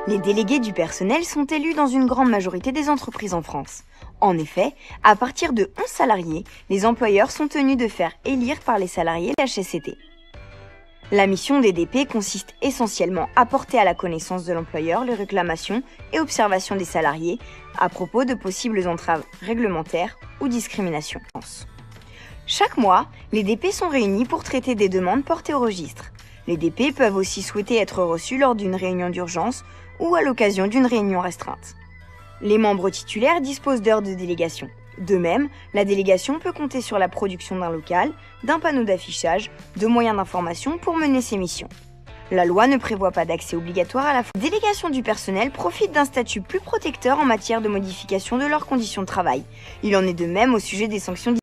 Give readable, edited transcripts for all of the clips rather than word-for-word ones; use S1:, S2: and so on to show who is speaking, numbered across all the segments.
S1: Les délégués du personnel sont élus dans une grande majorité des entreprises en France. En effet, à partir de 11 salariés, les employeurs sont tenus de faire élire par les salariés l'HSCT. La mission des DP consiste essentiellement à porter à la connaissance de l'employeur les réclamations et observations des salariés à propos de possibles entraves réglementaires ou discriminations. Chaque mois, les DP sont réunis pour traiter des demandes portées au registre. Les DP peuvent aussi souhaiter être reçus lors d'une réunion d'urgence ou à l'occasion d'une réunion restreinte. Les membres titulaires disposent d'heures de délégation. De même, la délégation peut compter sur la production d'un local, d'un panneau d'affichage, de moyens d'information pour mener ses missions. La loi ne prévoit pas d'accès obligatoire à la délégation du personnel profite d'un statut plus protecteur en matière de modification de leurs conditions de travail. Il en est de même au sujet des sanctions.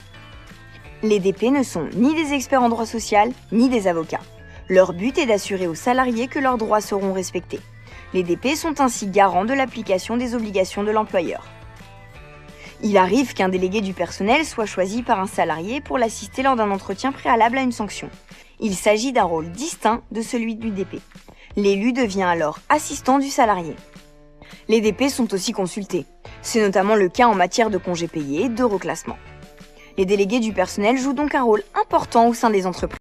S1: Les DP ne sont ni des experts en droit social, ni des avocats. Leur but est d'assurer aux salariés que leurs droits seront respectés. Les DP sont ainsi garants de l'application des obligations de l'employeur. Il arrive qu'un délégué du personnel soit choisi par un salarié pour l'assister lors d'un entretien préalable à une sanction. Il s'agit d'un rôle distinct de celui du DP. L'élu devient alors assistant du salarié. Les DP sont aussi consultés. C'est notamment le cas en matière de congés payés et de reclassement. Les délégués du personnel jouent donc un rôle important au sein des entreprises.